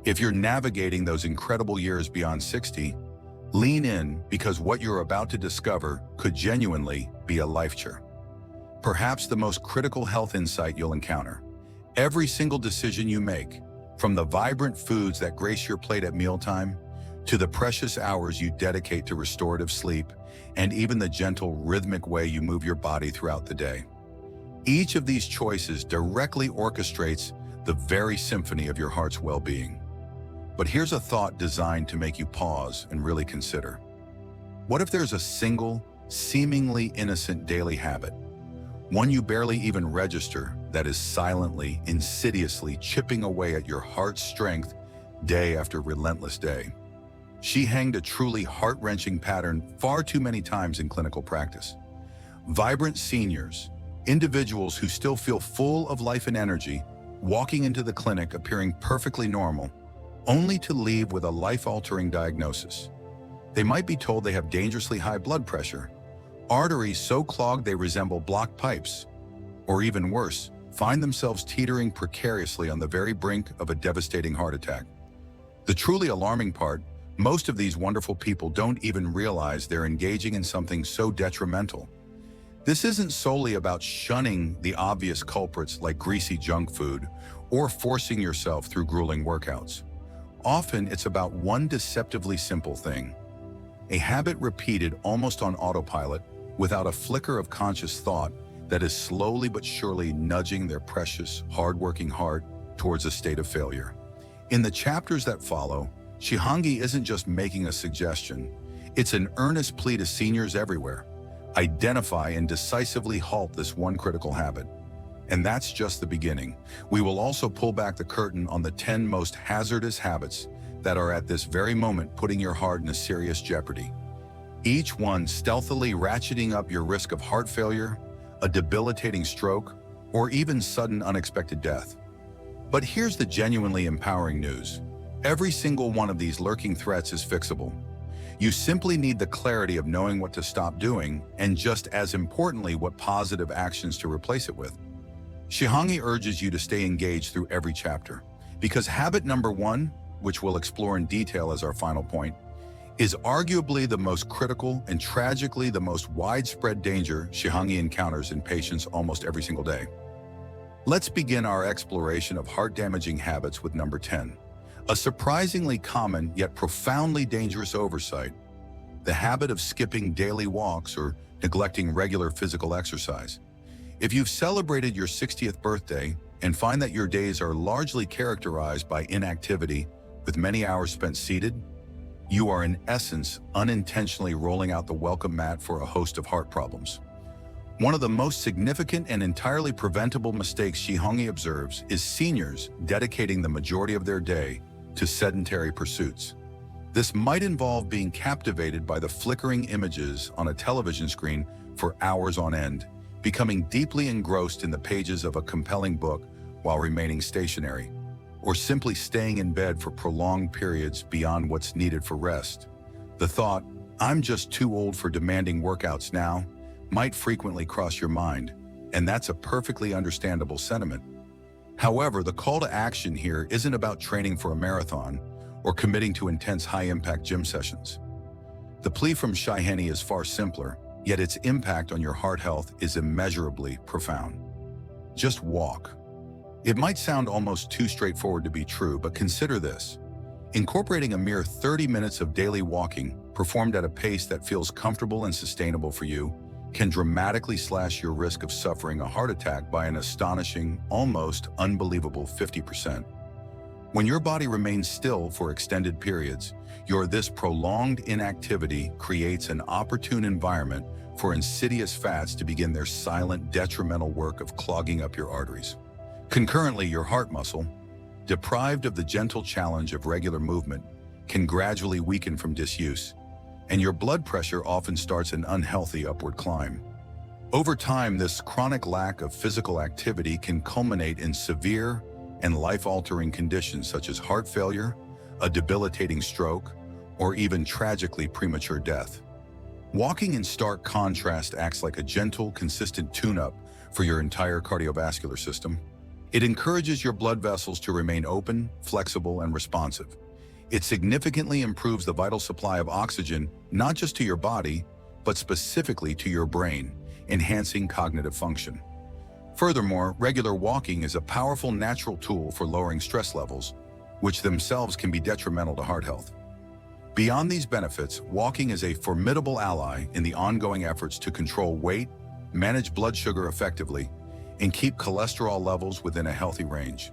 If you're navigating those incredible years beyond 60, lean in because what you're about to discover could genuinely be a life-changer. Perhaps the most critical health insight you'll encounter. Every single decision you make, from the vibrant foods that grace your plate at mealtime, to the precious hours you dedicate to restorative sleep, and even the gentle, rhythmic way you move your body throughout the day. Each of these choices directly orchestrates the very symphony of your heart's well-being. But here's a thought designed to make you pause and really consider. What if there's a single, seemingly innocent daily habit, one you barely even register, that is silently, insidiously chipping away at your heart's strength day after relentless day? She hanged a truly heart-wrenching pattern far too many times in clinical practice. Vibrant seniors, individuals who still feel full of life and energy, walking into the clinic appearing perfectly normal, only to leave with a life-altering diagnosis. They might be told they have dangerously high blood pressure, arteries so clogged they resemble blocked pipes, or even worse, find themselves teetering precariously on the very brink of a devastating heart attack. The truly alarming part, most of these wonderful people don't even realize they're engaging in something so detrimental. This isn't solely about shunning the obvious culprits like greasy junk food or forcing yourself through grueling workouts. Often it's about one deceptively simple thing, a habit repeated almost on autopilot without a flicker of conscious thought that is slowly but surely nudging their precious, hard-working heart towards a state of failure. In the chapters that follow, Shi Heng Yi isn't just making a suggestion, it's an earnest plea to seniors everywhere. Identify and decisively halt this one critical habit. And that's just the beginning. We will also pull back the curtain on the 10 most hazardous habits that are at this very moment putting your heart in a serious jeopardy. Each one stealthily ratcheting up your risk of heart failure, a debilitating stroke, or even sudden unexpected death. But here's the genuinely empowering news. Every single one of these lurking threats is fixable. You simply need the clarity of knowing what to stop doing, and just as importantly, what positive actions to replace it with. Shi Heng Yi urges you to stay engaged through every chapter, because habit number 1, which we'll explore in detail as our final point, is arguably the most critical and tragically the most widespread danger Shi Heng Yi encounters in patients almost every single day. Let's begin our exploration of heart-damaging habits with number 10, a surprisingly common yet profoundly dangerous oversight, the habit of skipping daily walks or neglecting regular physical exercise. If you've celebrated your 60th birthday and find that your days are largely characterized by inactivity with many hours spent seated, you are in essence unintentionally rolling out the welcome mat for a host of heart problems. One of the most significant and entirely preventable mistakes Shi Heng Yi observes is seniors dedicating the majority of their day to sedentary pursuits. This might involve being captivated by the flickering images on a television screen for hours on end, becoming deeply engrossed in the pages of a compelling book while remaining stationary, or simply staying in bed for prolonged periods beyond what's needed for rest. The thought, "I'm just too old for demanding workouts now," might frequently cross your mind, and that's a perfectly understandable sentiment. However, the call to action here isn't about training for a marathon or committing to intense high-impact gym sessions. The plea from Shi Heng Yi is far simpler, yet its impact on your heart health is immeasurably profound. Just walk. It might sound almost too straightforward to be true, but consider this. Incorporating a mere 30 minutes of daily walking, performed at a pace that feels comfortable and sustainable for you, can dramatically slash your risk of suffering a heart attack by an astonishing, almost unbelievable 50%. When your body remains still for extended periods, this prolonged inactivity creates an opportune environment for insidious fats to begin their silent, detrimental work of clogging up your arteries. Concurrently, your heart muscle, deprived of the gentle challenge of regular movement, can gradually weaken from disuse, and your blood pressure often starts an unhealthy upward climb. Over time, this chronic lack of physical activity can culminate in severe and life-altering conditions such as heart failure, a debilitating stroke, or even tragically premature death. Walking in stark contrast acts like a gentle, consistent tune-up for your entire cardiovascular system. It encourages your blood vessels to remain open, flexible, and responsive. It significantly improves the vital supply of oxygen, not just to your body, but specifically to your brain, enhancing cognitive function. Furthermore, regular walking is a powerful natural tool for lowering stress levels, which themselves can be detrimental to heart health. Beyond these benefits, walking is a formidable ally in the ongoing efforts to control weight, manage blood sugar effectively, and keep cholesterol levels within a healthy range,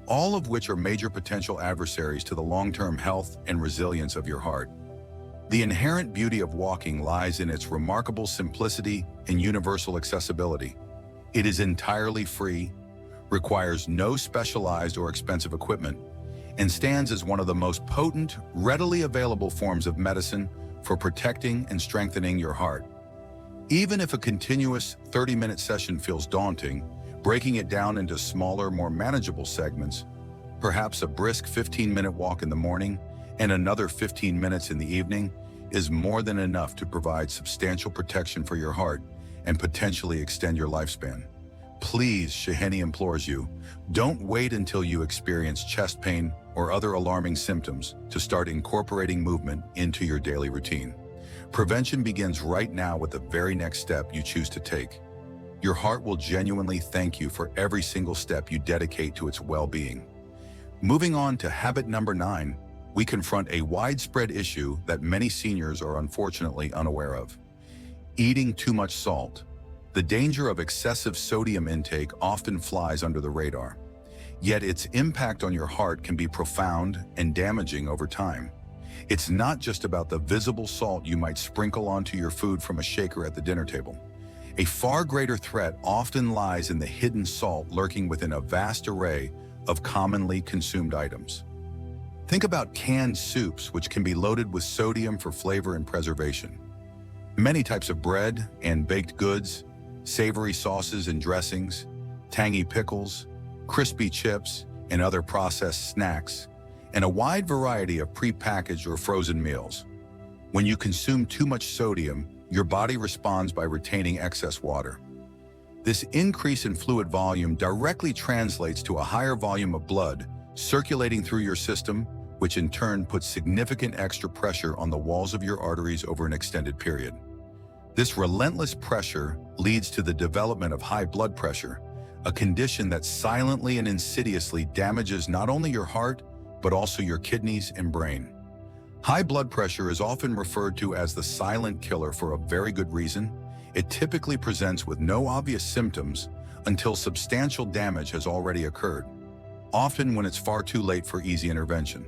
all of which are major potential adversaries to the long-term health and resilience of your heart. The inherent beauty of walking lies in its remarkable simplicity and universal accessibility. It is entirely free, requires no specialized or expensive equipment, and stands as one of the most potent, readily available forms of medicine for protecting and strengthening your heart. Even if a continuous 30-minute session feels daunting, breaking it down into smaller, more manageable segments, perhaps a brisk 15-minute walk in the morning and another 15 minutes in the evening, is more than enough to provide substantial protection for your heart and potentially extend your lifespan. Please, Shi Heng Yi implores you, don't wait until you experience chest pain or other alarming symptoms to start incorporating movement into your daily routine. Prevention begins right now with the very next step you choose to take. Your heart will genuinely thank you for every single step you dedicate to its well-being. Moving on to habit number 9, we confront a widespread issue that many seniors are unfortunately unaware of: eating too much salt. The danger of excessive sodium intake often flies under the radar, yet its impact on your heart can be profound and damaging over time. It's not just about the visible salt you might sprinkle onto your food from a shaker at the dinner table. A far greater threat often lies in the hidden salt lurking within a vast array of commonly consumed items. Think about canned soups, which can be loaded with sodium for flavor and preservation. Many types of bread and baked goods, savory sauces and dressings, tangy pickles, crispy chips, and other processed snacks, and a wide variety of prepackaged or frozen meals. When you consume too much sodium, your body responds by retaining excess water. This increase in fluid volume directly translates to a higher volume of blood circulating through your system, which in turn puts significant extra pressure on the walls of your arteries over an extended period. This relentless pressure leads to the development of high blood pressure, a condition that silently and insidiously damages not only your heart, but also your kidneys and brain. High blood pressure is often referred to as the silent killer for a very good reason. It typically presents with no obvious symptoms until substantial damage has already occurred, often when it's far too late for easy intervention.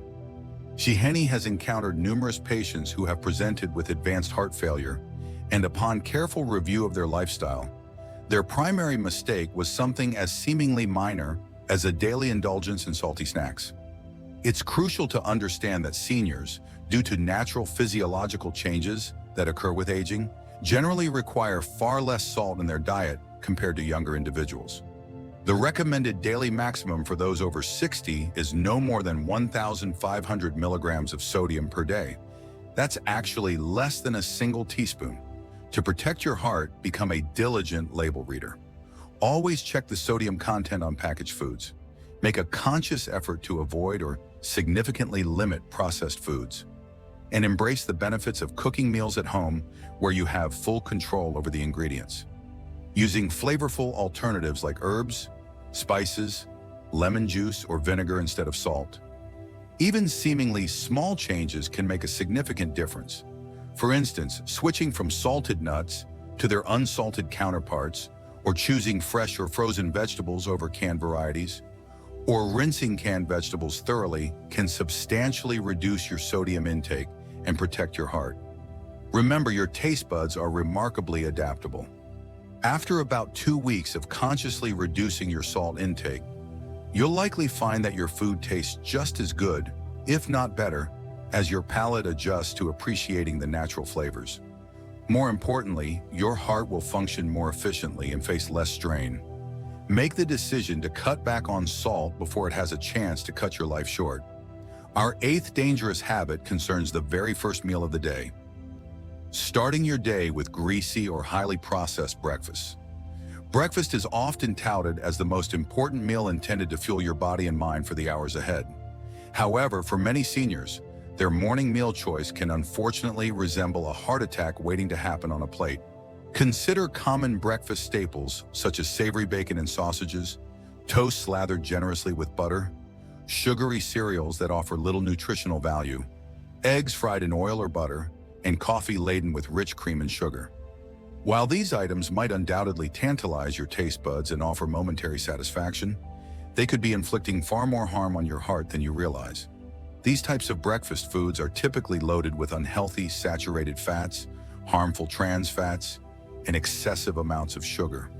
Shi Heng Yi has encountered numerous patients who have presented with advanced heart failure, and upon careful review of their lifestyle, their primary mistake was something as seemingly minor as a daily indulgence in salty snacks. It's crucial to understand that seniors, due to natural physiological changes that occur with aging, generally require far less salt in their diet compared to younger individuals. The recommended daily maximum for those over 60 is no more than 1,500 milligrams of sodium per day. That's actually less than a single teaspoon. To protect your heart, become a diligent label reader. Always check the sodium content on packaged foods. Make a conscious effort to avoid or significantly limit processed foods. And embrace the benefits of cooking meals at home where you have full control over the ingredients. Using flavorful alternatives like herbs, spices, lemon juice, or vinegar instead of salt. Even seemingly small changes can make a significant difference. For instance, switching from salted nuts to their unsalted counterparts, or choosing fresh or frozen vegetables over canned varieties, or rinsing canned vegetables thoroughly can substantially reduce your sodium intake and protect your heart. Remember, your taste buds are remarkably adaptable. After about 2 weeks of consciously reducing your salt intake, you'll likely find that your food tastes just as good, if not better, as your palate adjusts to appreciating the natural flavors. More importantly, your heart will function more efficiently and face less strain. Make the decision to cut back on salt before it has a chance to cut your life short. Our 8th dangerous habit concerns the very first meal of the day. Starting your day with greasy or highly processed breakfast. Breakfast is often touted as the most important meal intended to fuel your body and mind for the hours ahead. However, for many seniors, their morning meal choice can unfortunately resemble a heart attack waiting to happen on a plate. Consider common breakfast staples such as savory bacon and sausages, toast slathered generously with butter, sugary cereals that offer little nutritional value, eggs fried in oil or butter, and coffee laden with rich cream and sugar. While these items might undoubtedly tantalize your taste buds and offer momentary satisfaction, they could be inflicting far more harm on your heart than you realize. These types of breakfast foods are typically loaded with unhealthy saturated fats, harmful trans fats, and excessive amounts of sugar.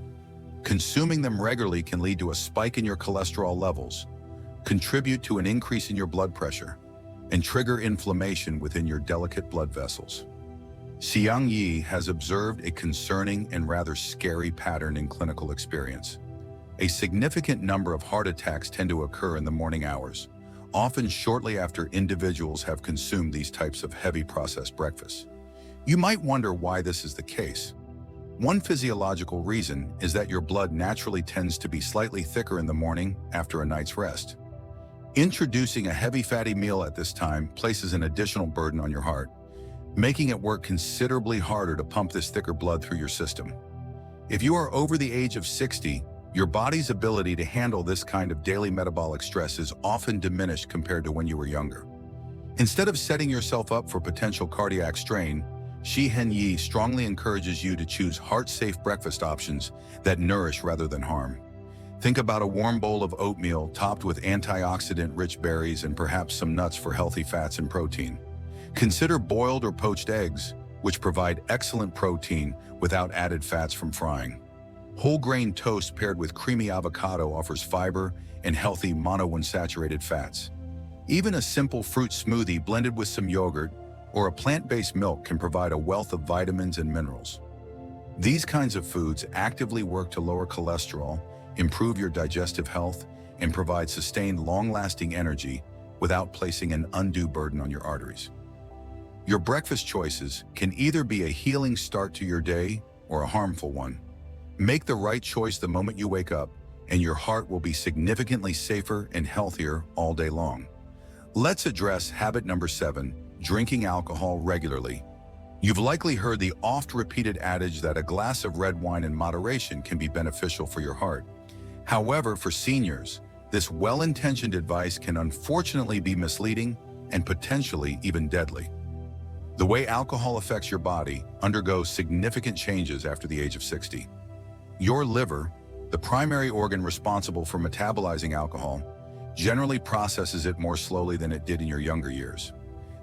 Consuming them regularly can lead to a spike in your cholesterol levels, contribute to an increase in your blood pressure, and trigger inflammation within your delicate blood vessels. Shi Heng Yi has observed a concerning and rather scary pattern in clinical experience. A significant number of heart attacks tend to occur in the morning hours, often shortly after individuals have consumed these types of heavy processed breakfasts. You might wonder why this is the case. One physiological reason is that your blood naturally tends to be slightly thicker in the morning after a night's rest. Introducing a heavy fatty meal at this time places an additional burden on your heart, making it work considerably harder to pump this thicker blood through your system. If you are over the age of 60, your body's ability to handle this kind of daily metabolic stress is often diminished compared to when you were younger. Instead of setting yourself up for potential cardiac strain, Shi Heng Yi strongly encourages you to choose heart-safe breakfast options that nourish rather than harm. Think about a warm bowl of oatmeal topped with antioxidant-rich berries and perhaps some nuts for healthy fats and protein. Consider boiled or poached eggs, which provide excellent protein without added fats from frying. Whole grain toast paired with creamy avocado offers fiber and healthy monounsaturated fats. Even a simple fruit smoothie blended with some yogurt or a plant-based milk can provide a wealth of vitamins and minerals. These kinds of foods actively work to lower cholesterol, improve your digestive health, and provide sustained, long-lasting energy without placing an undue burden on your arteries. Your breakfast choices can either be a healing start to your day or a harmful one. Make the right choice the moment you wake up, and your heart will be significantly safer and healthier all day long. Let's address habit number 7, drinking alcohol regularly. You've likely heard the oft-repeated adage that a glass of red wine in moderation can be beneficial for your heart. However, for seniors, this well-intentioned advice can unfortunately be misleading and potentially even deadly. The way alcohol affects your body undergoes significant changes after the age of 60. Your liver, the primary organ responsible for metabolizing alcohol, generally processes it more slowly than it did in your younger years.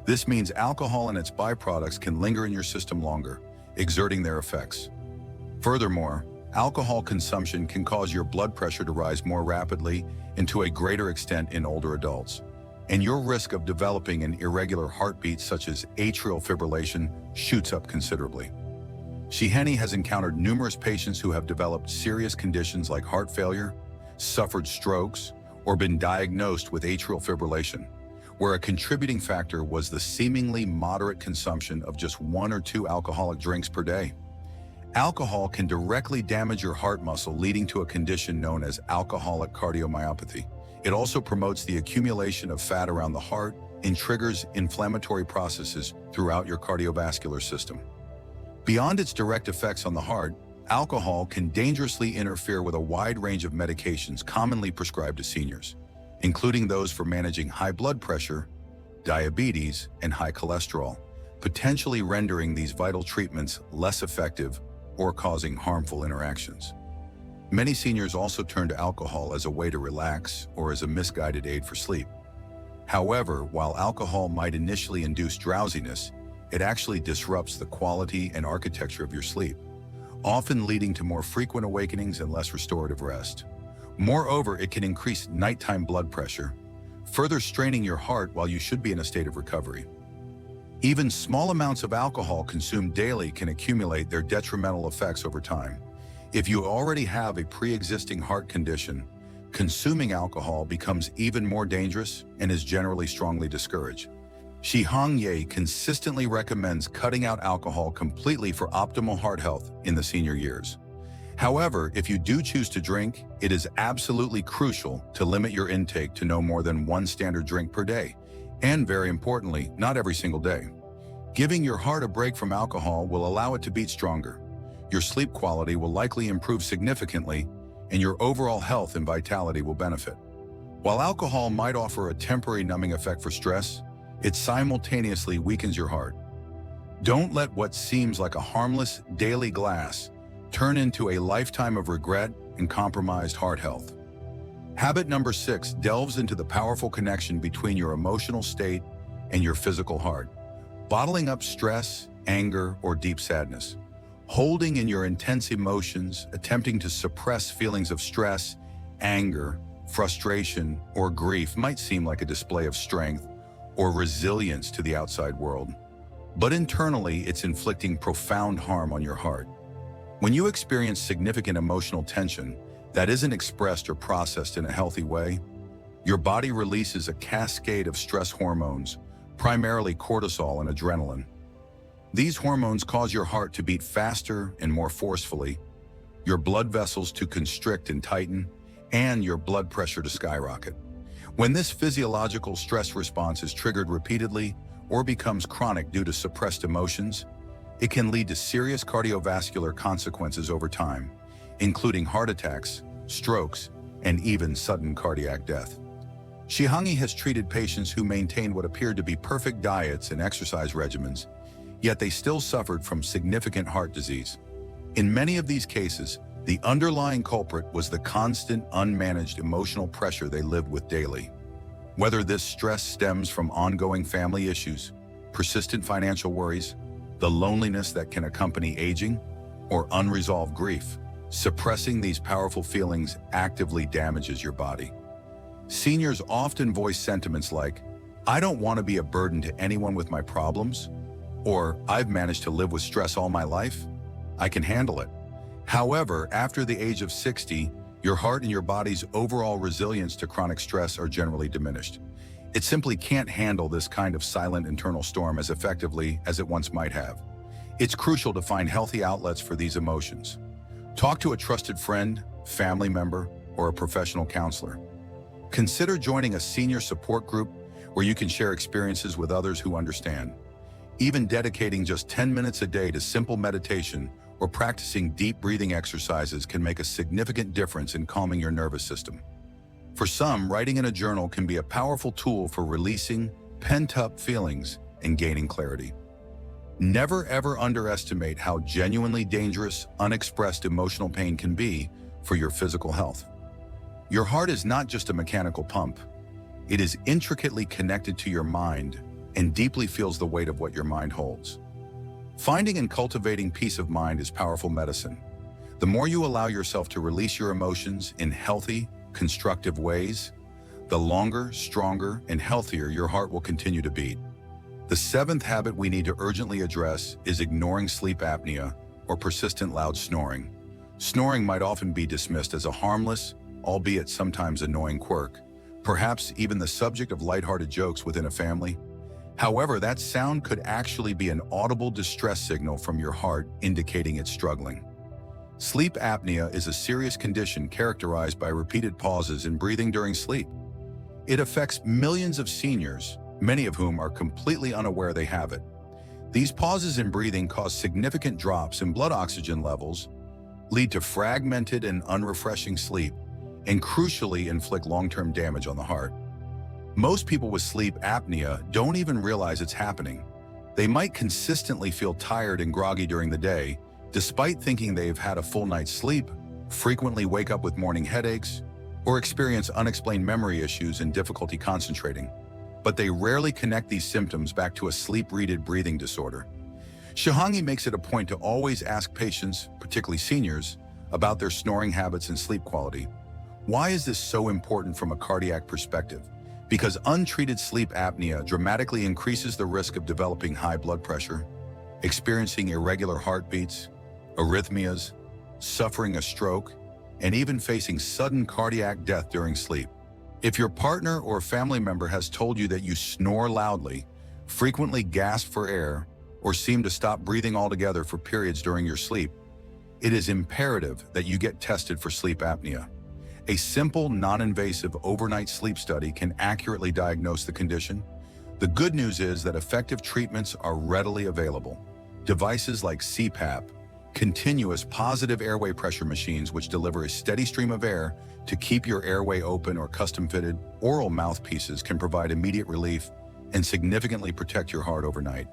This means alcohol and its byproducts can linger in your system longer, exerting their effects. Furthermore, alcohol consumption can cause your blood pressure to rise more rapidly and to a greater extent in older adults, and your risk of developing an irregular heartbeat such as atrial fibrillation shoots up considerably. Shi Heng Yi has encountered numerous patients who have developed serious conditions like heart failure, suffered strokes, or been diagnosed with atrial fibrillation, where a contributing factor was the seemingly moderate consumption of just 1 or 2 alcoholic drinks per day. Alcohol can directly damage your heart muscle, leading to a condition known as alcoholic cardiomyopathy. It also promotes the accumulation of fat around the heart and triggers inflammatory processes throughout your cardiovascular system. Beyond its direct effects on the heart, alcohol can dangerously interfere with a wide range of medications commonly prescribed to seniors, including those for managing high blood pressure, diabetes, and high cholesterol, potentially rendering these vital treatments less effective or causing harmful interactions. Many seniors also turn to alcohol as a way to relax or as a misguided aid for sleep. However, while alcohol might initially induce drowsiness, it actually disrupts the quality and architecture of your sleep, often leading to more frequent awakenings and less restorative rest. Moreover, it can increase nighttime blood pressure, further straining your heart while you should be in a state of recovery. Even small amounts of alcohol consumed daily can accumulate their detrimental effects over time. If you already have a pre-existing heart condition, consuming alcohol becomes even more dangerous and is generally strongly discouraged. Shi Heng Yi consistently recommends cutting out alcohol completely for optimal heart health in the senior years. However, if you do choose to drink, it is absolutely crucial to limit your intake to no more than one standard drink per day, and very importantly, not every single day. Giving your heart a break from alcohol will allow it to beat stronger. Your sleep quality will likely improve significantly, and your overall health and vitality will benefit. While alcohol might offer a temporary numbing effect for stress, it simultaneously weakens your heart. Don't let what seems like a harmless daily glass turn into a lifetime of regret and compromised heart health. Habit number 6 delves into the powerful connection between your emotional state and your physical heart. Bottling up stress, anger, or deep sadness. Holding in your intense emotions, attempting to suppress feelings of stress, anger, frustration, or grief might seem like a display of strength or resilience to the outside world. But internally, it's inflicting profound harm on your heart. When you experience significant emotional tension that isn't expressed or processed in a healthy way, your body releases a cascade of stress hormones, primarily cortisol and adrenaline. These hormones cause your heart to beat faster and more forcefully, your blood vessels to constrict and tighten, and your blood pressure to skyrocket. When this physiological stress response is triggered repeatedly or becomes chronic due to suppressed emotions, it can lead to serious cardiovascular consequences over time, including heart attacks, strokes, and even sudden cardiac death. Shi Heng Yi has treated patients who maintained what appeared to be perfect diets and exercise regimens, yet they still suffered from significant heart disease. In many of these cases, the underlying culprit was the constant, unmanaged emotional pressure they lived with daily. Whether this stress stems from ongoing family issues, persistent financial worries, the loneliness that can accompany aging, or unresolved grief, suppressing these powerful feelings actively damages your body. Seniors often voice sentiments like, "I don't want to be a burden to anyone with my problems," or "I've managed to live with stress all my life. I can handle it." However, after the age of 60, your heart and your body's overall resilience to chronic stress are generally diminished. It simply can't handle this kind of silent internal storm as effectively as it once might have. It's crucial to find healthy outlets for these emotions. Talk to a trusted friend, family member, or a professional counselor. Consider joining a senior support group where you can share experiences with others who understand. Even dedicating just 10 minutes a day to simple meditation or practicing deep breathing exercises can make a significant difference in calming your nervous system. For some, writing in a journal can be a powerful tool for releasing pent-up feelings and gaining clarity. Never ever underestimate how genuinely dangerous, unexpressed emotional pain can be for your physical health. Your heart is not just a mechanical pump. It is intricately connected to your mind and deeply feels the weight of what your mind holds. Finding and cultivating peace of mind is powerful medicine. The more you allow yourself to release your emotions in healthy, constructive ways, the longer, stronger, and healthier your heart will continue to beat. The 7th habit we need to urgently address is ignoring sleep apnea or persistent loud snoring. Snoring might often be dismissed as a harmless, albeit sometimes annoying quirk, perhaps even the subject of lighthearted jokes within a family. However, that sound could actually be an audible distress signal from your heart indicating it's struggling. Sleep apnea is a serious condition characterized by repeated pauses in breathing during sleep. It affects millions of seniors, many of whom are completely unaware they have it. These pauses in breathing cause significant drops in blood oxygen levels, lead to fragmented and unrefreshing sleep, and crucially inflict long-term damage on the heart. Most people with sleep apnea don't even realize it's happening. They might consistently feel tired and groggy during the day, despite thinking they've had a full night's sleep, frequently wake up with morning headaches, or experience unexplained memory issues and difficulty concentrating. But they rarely connect these symptoms back to a sleep-related breathing disorder. Shi Heng Yi makes it a point to always ask patients, particularly seniors, about their snoring habits and sleep quality. Why is this so important from a cardiac perspective? Because untreated sleep apnea dramatically increases the risk of developing high blood pressure, experiencing irregular heartbeats, arrhythmias, suffering a stroke, and even facing sudden cardiac death during sleep. If your partner or family member has told you that you snore loudly, frequently gasp for air, or seem to stop breathing altogether for periods during your sleep, it is imperative that you get tested for sleep apnea. A simple, non-invasive overnight sleep study can accurately diagnose the condition. The good news is that effective treatments are readily available. Devices like CPAP, continuous positive airway pressure machines which deliver a steady stream of air to keep your airway open, or custom-fitted oral mouthpieces can provide immediate relief and significantly protect your heart overnight.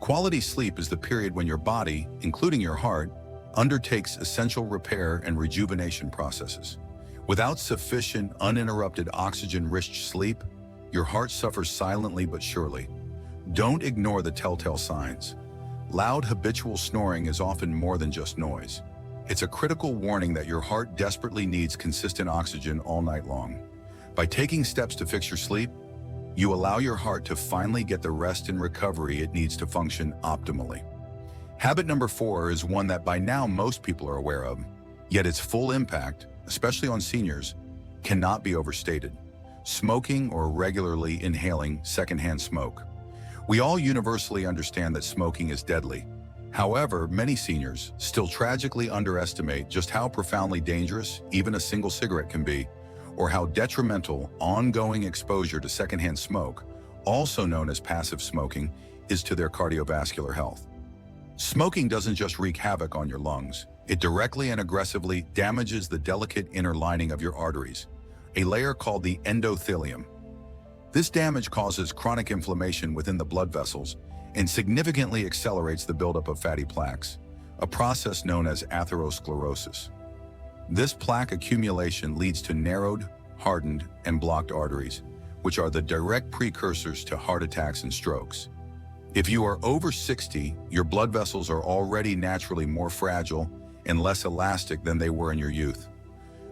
Quality sleep is the period when your body, including your heart, undertakes essential repair and rejuvenation processes. Without sufficient, uninterrupted oxygen-rich sleep, your heart suffers silently but surely. Don't ignore the telltale signs. Loud, habitual snoring is often more than just noise. It's a critical warning that your heart desperately needs consistent oxygen all night long. By taking steps to fix your sleep, you allow your heart to finally get the rest and recovery it needs to function optimally. Habit number 4 is one that by now most people are aware of, yet its full impact, especially on seniors, cannot be overstated. Smoking or regularly inhaling secondhand smoke. We all universally understand that smoking is deadly. However, many seniors still tragically underestimate just how profoundly dangerous even a single cigarette can be, or how detrimental ongoing exposure to secondhand smoke, also known as passive smoking, is to their cardiovascular health. Smoking doesn't just wreak havoc on your lungs, it directly and aggressively damages the delicate inner lining of your arteries, a layer called the endothelium. This damage causes chronic inflammation within the blood vessels and significantly accelerates the buildup of fatty plaques, a process known as atherosclerosis. This plaque accumulation leads to narrowed, hardened, and blocked arteries, which are the direct precursors to heart attacks and strokes. If you are over 60, your blood vessels are already naturally more fragile and less elastic than they were in your youth.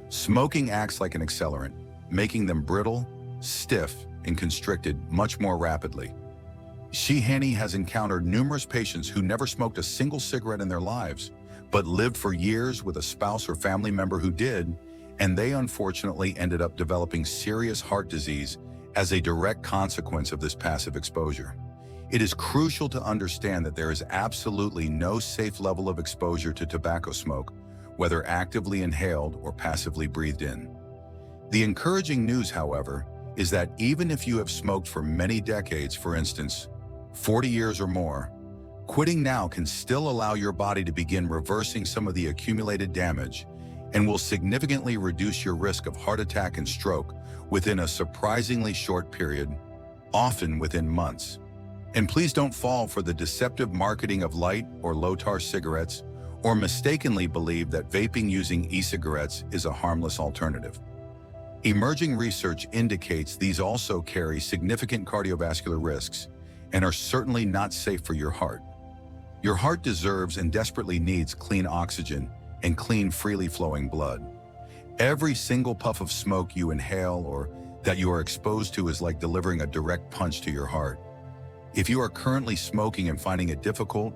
Smoking acts like an accelerant, making them brittle, stiff, and constricted much more rapidly. Shi Heng Yi has encountered numerous patients who never smoked a single cigarette in their lives, but lived for years with a spouse or family member who did, and they unfortunately ended up developing serious heart disease as a direct consequence of this passive exposure. It is crucial to understand that there is absolutely no safe level of exposure to tobacco smoke, whether actively inhaled or passively breathed in. The encouraging news, however, is that even if you have smoked for many decades, for instance, 40 years or more, quitting now can still allow your body to begin reversing some of the accumulated damage and will significantly reduce your risk of heart attack and stroke within a surprisingly short period, often within months. And please don't fall for the deceptive marketing of light or low-tar cigarettes, or mistakenly believe that vaping using e-cigarettes is a harmless alternative. Emerging research indicates these also carry significant cardiovascular risks and are certainly not safe for your heart. Your heart deserves and desperately needs clean oxygen and clean, freely flowing blood. Every single puff of smoke you inhale or that you are exposed to is like delivering a direct punch to your heart. If you are currently smoking and finding it difficult,